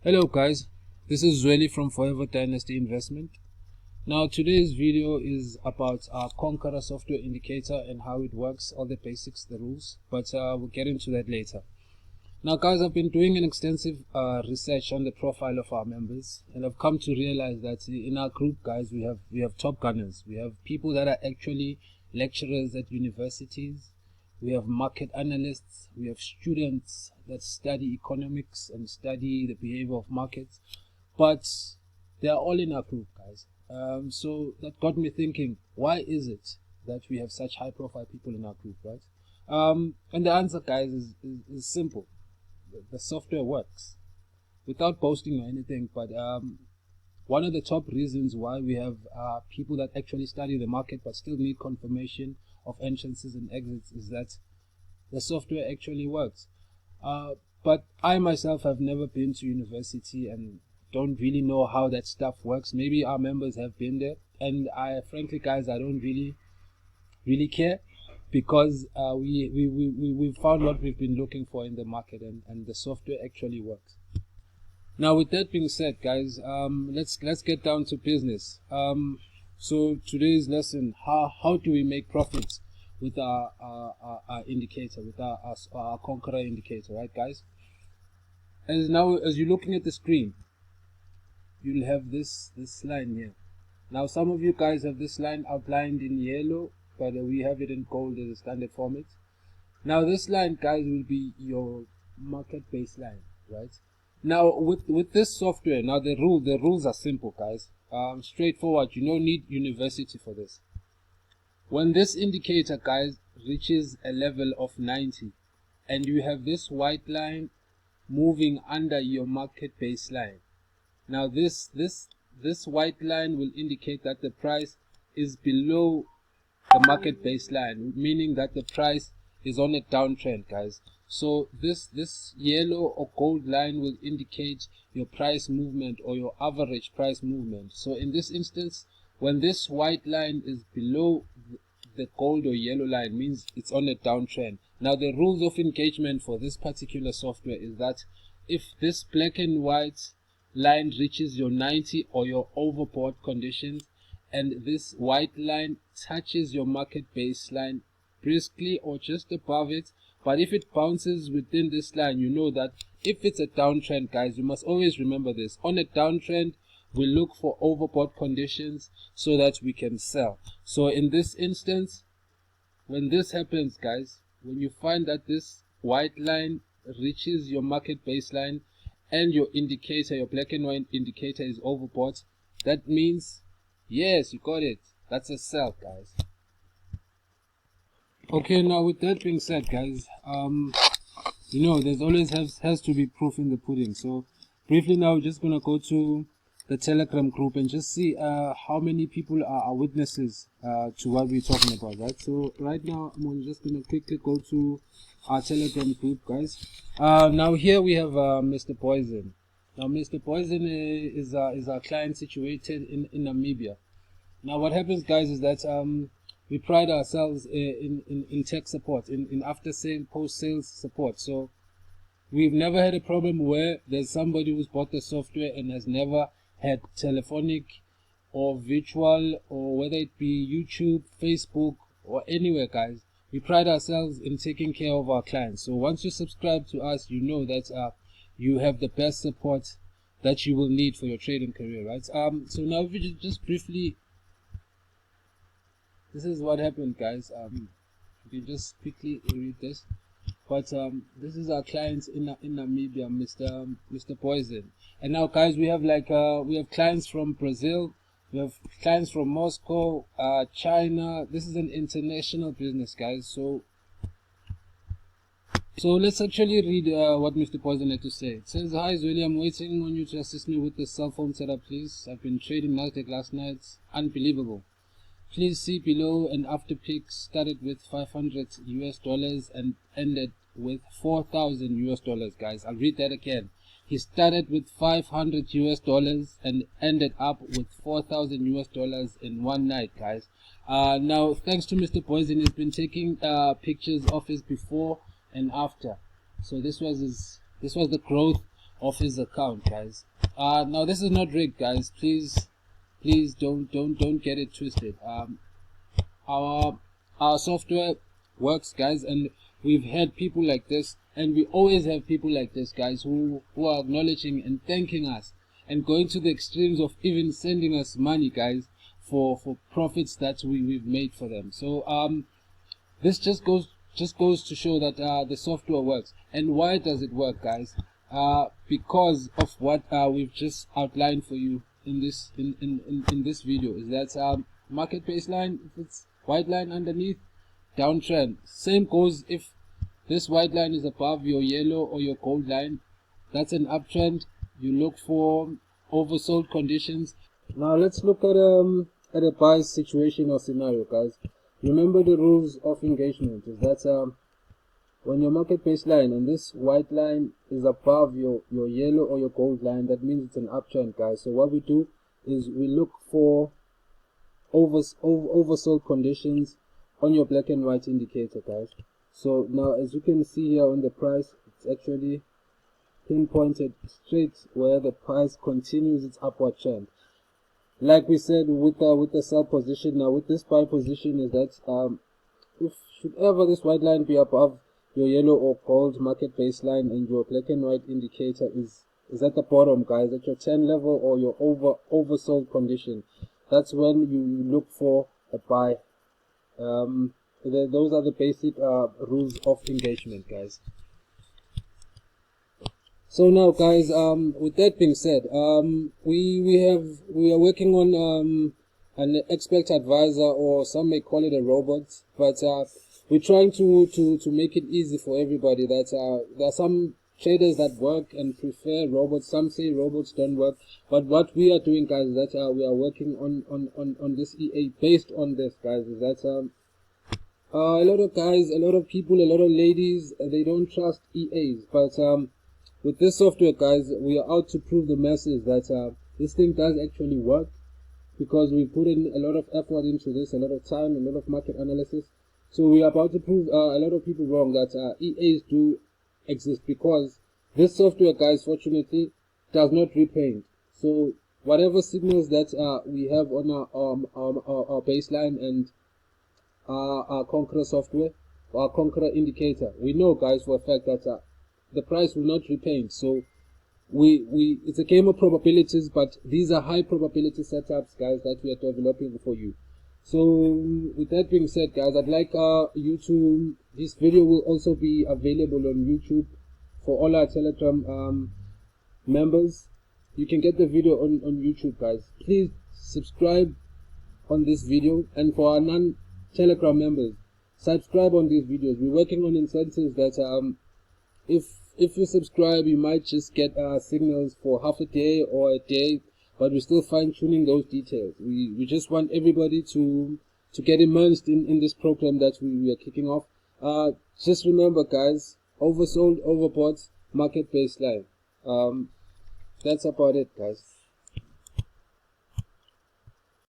Hello guys, this is Zweli from Forever Dynasty Investment. Now today's video is about our Conqueror software indicator and how it works, all the basics, the rules, but we'll get into that later. Now guys, I've been doing an extensive research on the profile of our members, and I've come to realize that in our group, guys, we have top gunners. We have people that are actually lecturers at universities. We have market analysts, we have students that study economics and study the behavior of markets, but they are all in our group, guys. So that got me thinking, why is it that we have such high profile people in our group, right? And the answer, guys, is simple. The software works. Without boasting or anything, but one of the top reasons why we have people that actually study the market but still need confirmation of entrances and exits is that the software actually works. But I myself have never been to university and don't really know how that stuff works. Maybe our members have been there, and frankly guys, I don't really care, because we found what we've been looking for in the market, and the software actually works. Now, with that being said, guys, let's get down to business. So today's lesson: how do we make profits with our indicator, with our Conqueror indicator, right, guys? As you're looking at the screen, you'll have this line here. Now, some of you guys have this line outlined in yellow, but we have it in gold as a standard format. Now, this line, guys, will be your market baseline, right? Now, with this software, now the rules are simple, guys. Straightforward. You don't need university for this. When this indicator, guys, reaches a level of 90, and you have this white line moving under your market baseline. Now, this white line will indicate that the price is below the market baseline, meaning that the price is on a downtrend, guys. So this yellow or gold line will indicate your price movement or your average price movement. So in this instance, when this white line is below the gold or yellow line, means it's on a downtrend. Now, the rules of engagement for this particular software is that if this black and white line reaches your 90 or your overbought conditions, and this white line touches your market baseline briskly or just above it, but if it bounces within this line, you know that if it's a downtrend, guys, you must always remember this. On a downtrend, we look for overbought conditions so that we can sell. So in this instance, when this happens, guys, when you find that this white line reaches your market baseline and your indicator, your black and white indicator, is overbought, that means, yes, you got it, that's a sell, guys. Okay, now with that being said, guys, there's always has to be proof in the pudding. So briefly now, we're just gonna go to the Telegram group and just see how many people are witnesses to what we're talking about, right? So right now, I'm just gonna quickly go to our Telegram group, guys. Now here we have Mr. Poison. Now Mr. Poison is our client situated in Namibia. Now what happens, guys, is that we pride ourselves in tech support, in after-sale, post-sales support. So we've never had a problem where there's somebody who's bought the software and has never had telephonic or virtual, or whether it be YouTube, Facebook, or anywhere, guys. We pride ourselves in taking care of our clients. So once you subscribe to us, you know that you have the best support that you will need for your trading career, right? So now if you just briefly, this is what happened, guys. You can just quickly read this. But this is our clients in Namibia, Mr. Poison. And now, guys, we have we have clients from Brazil, we have clients from Moscow, China. This is an international business, guys. So let's actually read what Mr. Poison had to say. It says, "Hi Zweli, I'm waiting on you to assist me with the cell phone setup, please. I've been trading Nasdaq last night. Unbelievable. Please see below, and after pick started with $500 and ended with $4,000, guys. I'll read that again. He started with $500 and ended up with $4,000 in one night, guys. Now, thanks to Mr. Poison, he's been taking pictures of his before and after. So this was the growth of his account, guys. Now this is not rigged, guys. Please don't get it twisted. Our software works, guys, and we've had people like this, and we always have people like this, guys, who are acknowledging and thanking us and going to the extremes of even sending us money, guys, for profits that we've made for them. So this just goes to show that the software works. And why does it work, guys? Because of what we've just outlined for you in this this video. Is that market baseline, if it's white line underneath, downtrend. Same goes if this white line is above your yellow or your gold line, that's an uptrend. You look for oversold conditions. Now let's look at a buy situation or scenario, guys. Remember the rules of engagement. Is that when your market baseline and this white line is above your yellow or your gold line, that means it's an uptrend, guys. So what we do is we look for oversold conditions on your black and white indicator, guys. So now, as you can see here on the price, it's actually pinpointed straight where the price continues its upward trend. Like we said with the sell position, now with this buy position, is that if should ever this white line be above your yellow or gold market baseline and your black and white indicator is at the bottom, guys, at your 10 level or your oversold condition, that's when you look for a buy. Those are the basic rules of engagement, guys. So now, guys, with that being said, we are working on an expert advisor, or some may call it a robot, but we're trying to make it easy for everybody. That there are some traders that work and prefer robots. Some say robots don't work, but what we are doing, guys, is that we are working on this EA based on this, guys. Is that a lot of guys, a lot of people, a lot of ladies, they don't trust EAs, but with this software, guys, we are out to prove the masses that this thing does actually work, because we put in a lot of effort into this, a lot of time, a lot of market analysis. So we are about to prove a lot of people wrong that EAs do exist, because this software, guys, fortunately does not repaint. So whatever signals that we have on our baseline and our Conqueror software, our Conqueror indicator, we know, guys, for a fact that the price will not repaint. So it's a game of probabilities, but these are high probability setups, guys, that we are developing for you. So with that being said, guys, I'd like you to, this video will also be available on YouTube for all our Telegram members. You can get the video on YouTube, guys. Please subscribe on this video, and for our non-Telegram members, subscribe on these videos. We're working on incentives that if you subscribe, you might just get signals for half a day or a day, but we're still fine-tuning those details. We just want everybody to get immersed in this program that we are kicking off. Just remember, guys, oversold, overbought, market baseline. That's about it, guys.